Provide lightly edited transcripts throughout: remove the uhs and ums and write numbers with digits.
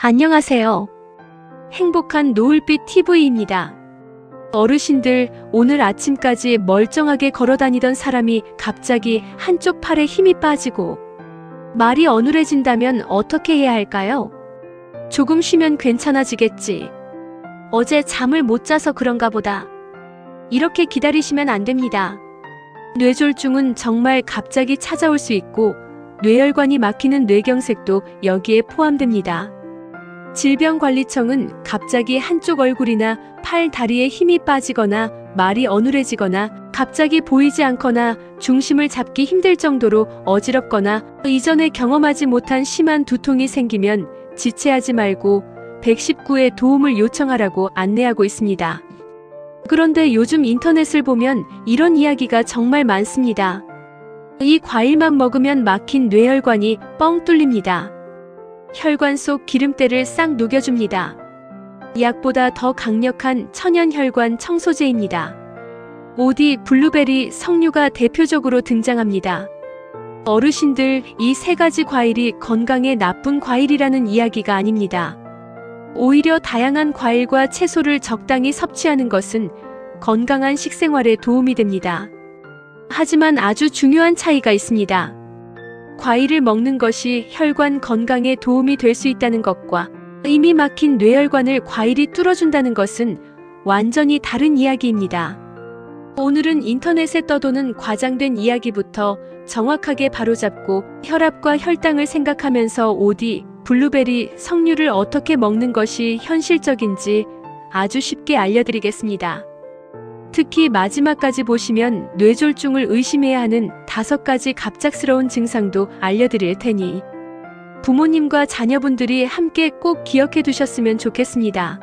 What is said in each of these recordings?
안녕하세요. 행복한 노을빛 TV입니다. 어르신들, 오늘 아침까지 멀쩡하게 걸어다니던 사람이 갑자기 한쪽 팔에 힘이 빠지고 말이 어눌해진다면 어떻게 해야 할까요? 조금 쉬면 괜찮아지겠지. 어제 잠을 못 자서 그런가 보다. 이렇게 기다리시면 안 됩니다. 뇌졸중은 정말 갑자기 찾아올 수 있고 뇌혈관이 막히는 뇌경색도 여기에 포함됩니다. 질병관리청은 갑자기 한쪽 얼굴이나 팔, 다리에 힘이 빠지거나 말이 어눌해지거나 갑자기 보이지 않거나 중심을 잡기 힘들 정도로 어지럽거나 이전에 경험하지 못한 심한 두통이 생기면 지체하지 말고 119에 도움을 요청하라고 안내하고 있습니다. 그런데 요즘 인터넷을 보면 이런 이야기가 정말 많습니다. 이 과일만 먹으면 막힌 뇌혈관이 뻥 뚫립니다. 혈관 속 기름때를 싹 녹여줍니다. 약보다 더 강력한 천연혈관 청소제입니다. 오디, 블루베리, 석류가 대표적으로 등장합니다. 어르신들, 이 세 가지 과일이 건강에 나쁜 과일이라는 이야기가 아닙니다. 오히려 다양한 과일과 채소를 적당히 섭취하는 것은 건강한 식생활에 도움이 됩니다. 하지만 아주 중요한 차이가 있습니다. 과일을 먹는 것이 혈관 건강에 도움이 될 수 있다는 것과 이미 막힌 뇌혈관을 과일이 뚫어준다는 것은 완전히 다른 이야기입니다. 오늘은 인터넷에 떠도는 과장된 이야기부터 정확하게 바로잡고 혈압과 혈당을 생각하면서 오디, 블루베리, 석류를 어떻게 먹는 것이 현실적인지 아주 쉽게 알려드리겠습니다. 특히 마지막까지 보시면 뇌졸중을 의심해야 하는 5가지 갑작스러운 증상도 알려드릴 테니 부모님과 자녀분들이 함께 꼭 기억해 두셨으면 좋겠습니다.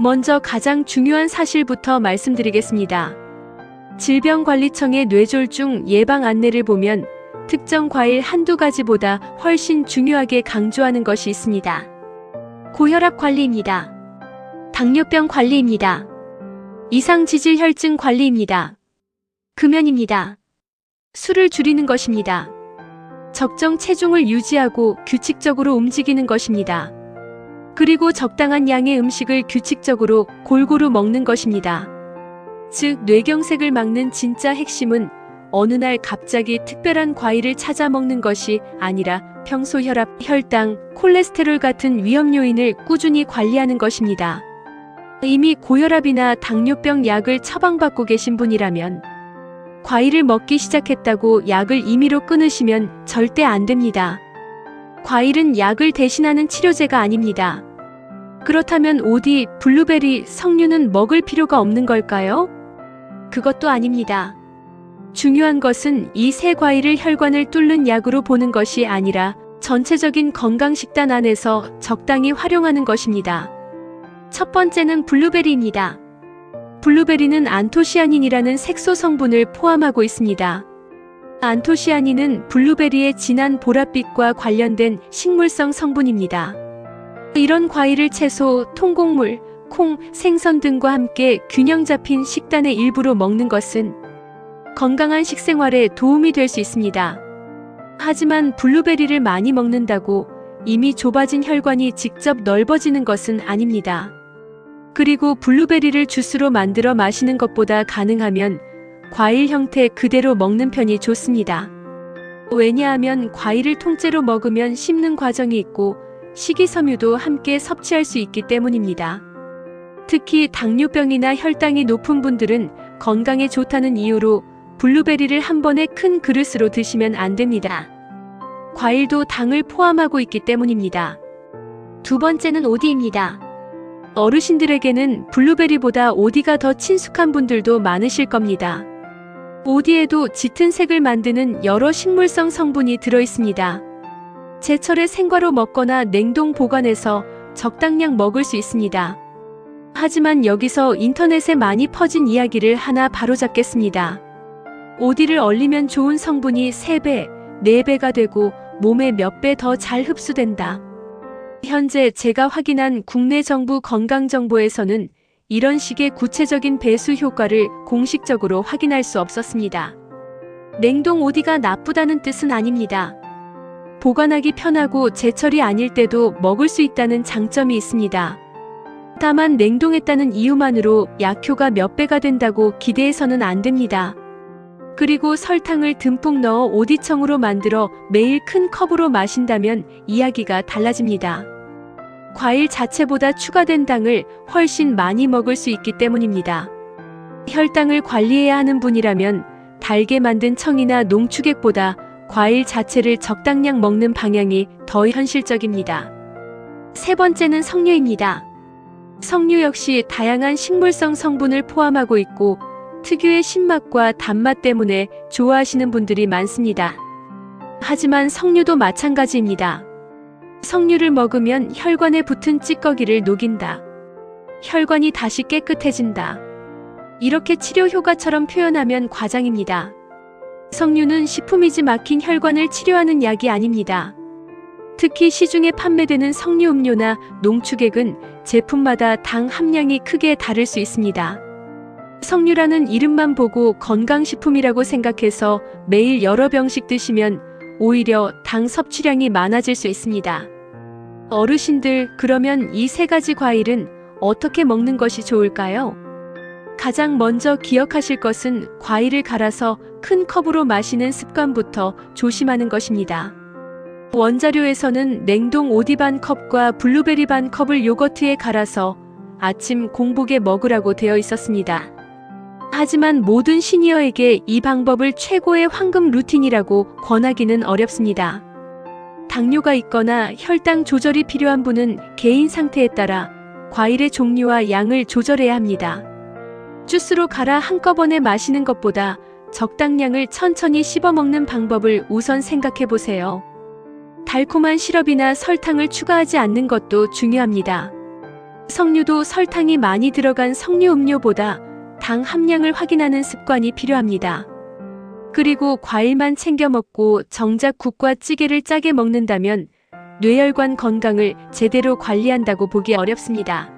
먼저 가장 중요한 사실부터 말씀드리겠습니다. 질병관리청의 뇌졸중 예방 안내를 보면 특정 과일 한두 가지보다 훨씬 중요하게 강조하는 것이 있습니다. 고혈압 관리입니다. 당뇨병 관리입니다. 이상지질혈증 관리입니다. 금연입니다. 술을 줄이는 것입니다. 적정 체중을 유지하고 규칙적으로 움직이는 것입니다. 그리고 적당한 양의 음식을 규칙적으로 골고루 먹는 것입니다. 즉, 뇌경색을 막는 진짜 핵심은 어느 날 갑자기 특별한 과일을 찾아 먹는 것이 아니라 평소 혈압, 혈당, 콜레스테롤 같은 위험 요인을 꾸준히 관리하는 것입니다. 이미 고혈압이나 당뇨병 약을 처방받고 계신 분이라면 과일을 먹기 시작했다고 약을 임의로 끊으시면 절대 안 됩니다. 과일은 약을 대신하는 치료제가 아닙니다. 그렇다면 오디, 블루베리, 석류는 먹을 필요가 없는 걸까요? 그것도 아닙니다. 중요한 것은 이 세 과일을 혈관을 뚫는 약으로 보는 것이 아니라 전체적인 건강식단 안에서 적당히 활용하는 것입니다. 첫 번째는 블루베리입니다. 블루베리는 안토시아닌이라는 색소 성분을 포함하고 있습니다. 안토시아닌은 블루베리의 진한 보랏빛과 관련된 식물성 성분입니다. 이런 과일을 채소, 통곡물, 콩, 생선 등과 함께 균형 잡힌 식단의 일부로 먹는 것은 건강한 식생활에 도움이 될 수 있습니다. 하지만 블루베리를 많이 먹는다고 이미 좁아진 혈관이 직접 넓어지는 것은 아닙니다. 그리고 블루베리를 주스로 만들어 마시는 것보다 가능하면 과일 형태 그대로 먹는 편이 좋습니다. 왜냐하면 과일을 통째로 먹으면 씹는 과정이 있고 식이섬유도 함께 섭취할 수 있기 때문입니다. 특히 당뇨병이나 혈당이 높은 분들은 건강에 좋다는 이유로 블루베리를 한 번에 큰 그릇으로 드시면 안 됩니다. 과일도 당을 포함하고 있기 때문입니다. 두 번째는 오디입니다. 어르신들에게는 블루베리보다 오디가 더 친숙한 분들도 많으실 겁니다. 오디에도 짙은 색을 만드는 여러 식물성 성분이 들어있습니다. 제철에 생과로 먹거나 냉동 보관해서 적당량 먹을 수 있습니다. 하지만 여기서 인터넷에 많이 퍼진 이야기를 하나 바로잡겠습니다. 오디를 얼리면 좋은 성분이 3배, 4배가 되고 몸에 몇 배 더 잘 흡수된다. 현재 제가 확인한 국내 정부 건강정보에서는 이런 식의 구체적인 배수 효과를 공식적으로 확인할 수 없었습니다. 냉동 오디가 나쁘다는 뜻은 아닙니다. 보관하기 편하고 제철이 아닐 때도 먹을 수 있다는 장점이 있습니다. 다만 냉동했다는 이유만으로 약효가 몇 배가 된다고 기대해서는 안 됩니다. 그리고 설탕을 듬뿍 넣어 오디청으로 만들어 매일 큰 컵으로 마신다면 이야기가 달라집니다. 과일 자체보다 추가된 당을 훨씬 많이 먹을 수 있기 때문입니다. 혈당을 관리해야 하는 분이라면 달게 만든 청이나 농축액보다 과일 자체를 적당량 먹는 방향이 더 현실적입니다. 세 번째는 석류입니다. 석류 역시 다양한 식물성 성분을 포함하고 있고 특유의 신맛과 단맛 때문에 좋아하시는 분들이 많습니다. 하지만 석류도 마찬가지입니다. 석류를 먹으면 혈관에 붙은 찌꺼기를 녹인다. 혈관이 다시 깨끗해진다. 이렇게 치료 효과처럼 표현하면 과장입니다. 석류는 식품이지 막힌 혈관을 치료하는 약이 아닙니다. 특히 시중에 판매되는 석류 음료나 농축액은 제품마다 당 함량이 크게 다를 수 있습니다. 석류라는 이름만 보고 건강식품이라고 생각해서 매일 여러 병씩 드시면 오히려 당 섭취량이 많아질 수 있습니다. 어르신들, 그러면 이 세 가지 과일은 어떻게 먹는 것이 좋을까요? 가장 먼저 기억하실 것은 과일을 갈아서 큰 컵으로 마시는 습관부터 조심하는 것입니다. 원자료에서는 냉동 오디 반 컵과 블루베리 반 컵을 요거트에 갈아서 아침 공복에 먹으라고 되어 있었습니다. 하지만 모든 시니어에게 이 방법을 최고의 황금 루틴이라고 권하기는 어렵습니다. 당뇨가 있거나 혈당 조절이 필요한 분은 개인 상태에 따라 과일의 종류와 양을 조절해야 합니다. 주스로 갈아 한꺼번에 마시는 것보다 적당량을 천천히 씹어 먹는 방법을 우선 생각해 보세요. 달콤한 시럽이나 설탕을 추가하지 않는 것도 중요합니다. 석류도 설탕이 많이 들어간 석류 음료보다 당 함량을 확인하는 습관이 필요합니다. 그리고 과일만 챙겨 먹고 정작 국과 찌개를 짜게 먹는다면 뇌혈관 건강을 제대로 관리한다고 보기 어렵습니다.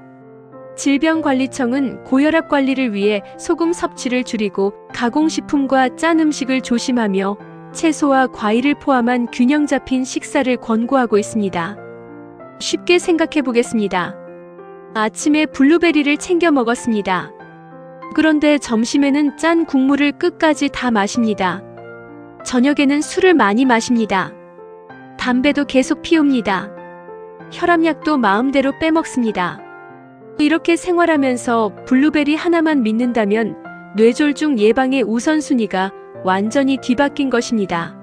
질병관리청은 고혈압 관리를 위해 소금 섭취를 줄이고 가공식품과 짠 음식을 조심하며 채소와 과일을 포함한 균형 잡힌 식사를 권고하고 있습니다. 쉽게 생각해 보겠습니다. 아침에 블루베리를 챙겨 먹었습니다. 그런데 점심에는 짠 국물을 끝까지 다 마십니다. 저녁에는 술을 많이 마십니다. 담배도 계속 피웁니다. 혈압약도 마음대로 빼먹습니다. 이렇게 생활하면서 블루베리 하나만 믿는다면 뇌졸중 예방의 우선순위가 완전히 뒤바뀐 것입니다.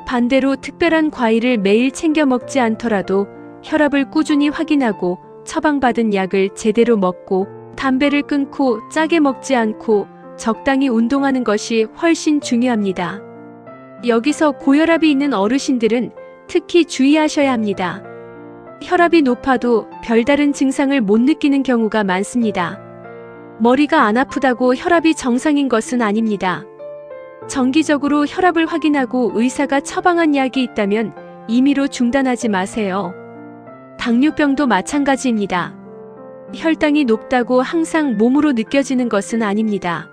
반대로 특별한 과일을 매일 챙겨 먹지 않더라도 혈압을 꾸준히 확인하고 처방받은 약을 제대로 먹고 담배를 끊고 짜게 먹지 않고 적당히 운동하는 것이 훨씬 중요합니다. 여기서 고혈압이 있는 어르신들은 특히 주의하셔야 합니다. 혈압이 높아도 별다른 증상을 못 느끼는 경우가 많습니다. 머리가 안 아프다고 혈압이 정상인 것은 아닙니다. 정기적으로 혈압을 확인하고 의사가 처방한 약이 있다면 임의로 중단하지 마세요. 당뇨병도 마찬가지입니다. 혈당이 높다고 항상 몸으로 느껴지는 것은 아닙니다.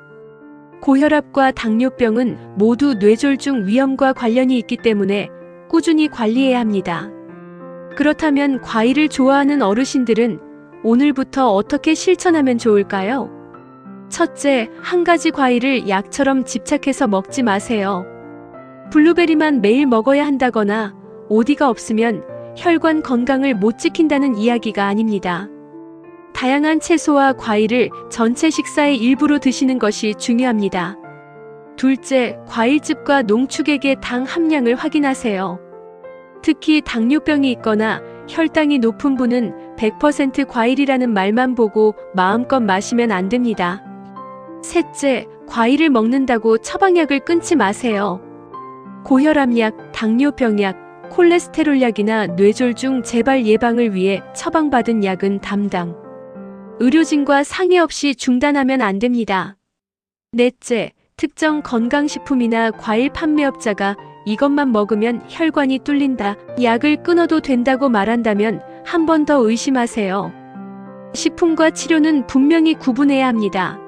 고혈압과 당뇨병은 모두 뇌졸중 위험과 관련이 있기 때문에 꾸준히 관리해야 합니다. 그렇다면 과일을 좋아하는 어르신들은 오늘부터 어떻게 실천하면 좋을까요? 첫째, 한 가지 과일을 약처럼 집착해서 먹지 마세요. 블루베리만 매일 먹어야 한다거나 오디가 없으면 혈관 건강을 못 지킨다는 이야기가 아닙니다. 다양한 채소와 과일을 전체 식사의 일부로 드시는 것이 중요합니다. 둘째, 과일즙과 농축액의 당 함량을 확인하세요. 특히 당뇨병이 있거나 혈당이 높은 분은 100% 과일이라는 말만 보고 마음껏 마시면 안 됩니다. 셋째, 과일을 먹는다고 처방약을 끊지 마세요. 고혈압약, 당뇨병약, 콜레스테롤약이나 뇌졸중 재발 예방을 위해 처방받은 약은 담당 의료진과 상의 없이 중단하면 안 됩니다. 넷째, 특정 건강식품이나 과일 판매업자가 이것만 먹으면 혈관이 뚫린다, 약을 끊어도 된다고 말한다면 한 번 더 의심하세요. 식품과 치료는 분명히 구분해야 합니다.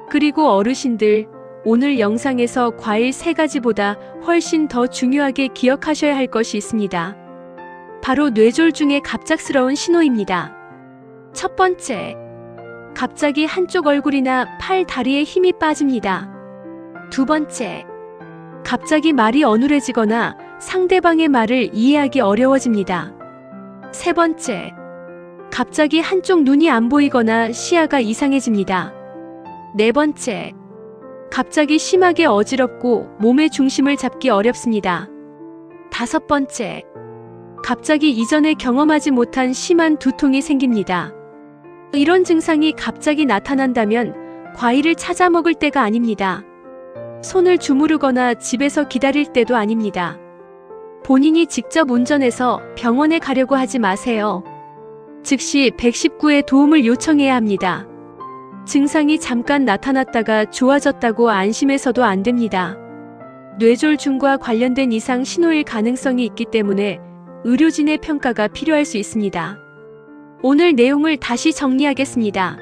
그리고 어르신들, 오늘 영상에서 과일 3가지보다 훨씬 더 중요하게 기억하셔야 할 것이 있습니다. 바로 뇌졸중의 갑작스러운 신호입니다. 첫 번째, 갑자기 한쪽 얼굴이나 팔, 다리에 힘이 빠집니다. 두 번째, 갑자기 말이 어눌해지거나 상대방의 말을 이해하기 어려워집니다. 세 번째, 갑자기 한쪽 눈이 안 보이거나 시야가 이상해집니다. 네 번째, 갑자기 심하게 어지럽고 몸의 중심을 잡기 어렵습니다. 다섯 번째, 갑자기 이전에 경험하지 못한 심한 두통이 생깁니다. 이런 증상이 갑자기 나타난다면 과일을 찾아 먹을 때가 아닙니다. 손을 주무르거나 집에서 기다릴 때도 아닙니다. 본인이 직접 운전해서 병원에 가려고 하지 마세요. 즉시 119에 도움을 요청해야 합니다. 증상이 잠깐 나타났다가 좋아졌다고 안심해서도 안 됩니다. 뇌졸중과 관련된 이상 신호일 가능성이 있기 때문에 의료진의 평가가 필요할 수 있습니다. 오늘 내용을 다시 정리하겠습니다.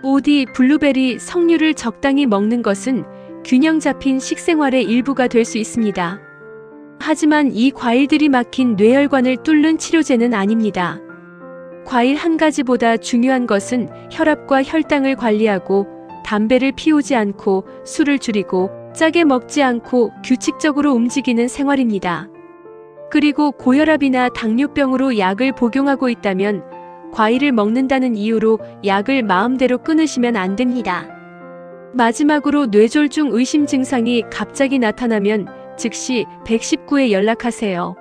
오디, 블루베리, 석류를 적당히 먹는 것은 균형 잡힌 식생활의 일부가 될 수 있습니다. 하지만 이 과일들이 막힌 뇌혈관을 뚫는 치료제는 아닙니다. 과일 한 가지보다 중요한 것은 혈압과 혈당을 관리하고 담배를 피우지 않고 술을 줄이고 짜게 먹지 않고 규칙적으로 움직이는 생활입니다. 그리고 고혈압이나 당뇨병으로 약을 복용하고 있다면 과일을 먹는다는 이유로 약을 마음대로 끊으시면 안 됩니다. 마지막으로 뇌졸중 의심 증상이 갑자기 나타나면 즉시 119에 연락하세요.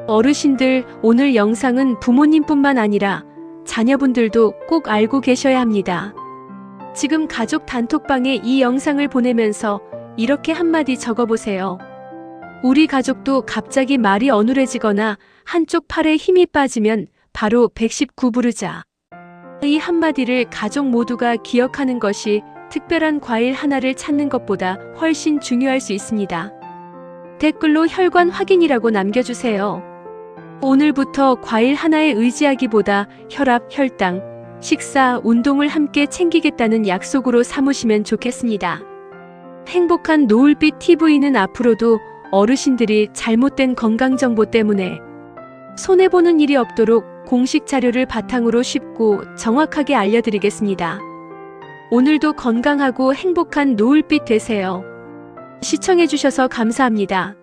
어르신들, 오늘 영상은 부모님뿐만 아니라 자녀분들도 꼭 알고 계셔야 합니다. 지금 가족 단톡방에 이 영상을 보내면서 이렇게 한마디 적어보세요. 우리 가족도 갑자기 말이 어눌해지거나 한쪽 팔에 힘이 빠지면 바로 119 부르자. 이 한마디를 가족 모두가 기억하는 것이 특별한 과일 하나를 찾는 것보다 훨씬 중요할 수 있습니다. 댓글로 혈관 확인이라고 남겨주세요. 오늘부터 과일 하나에 의지하기보다 혈압, 혈당, 식사, 운동을 함께 챙기겠다는 약속으로 삼으시면 좋겠습니다. 행복한 노을빛 TV는 앞으로도 어르신들이 잘못된 건강정보 때문에 손해보는 일이 없도록 공식 자료를 바탕으로 쉽고 정확하게 알려드리겠습니다. 오늘도 건강하고 행복한 노을빛 되세요. 시청해주셔서 감사합니다.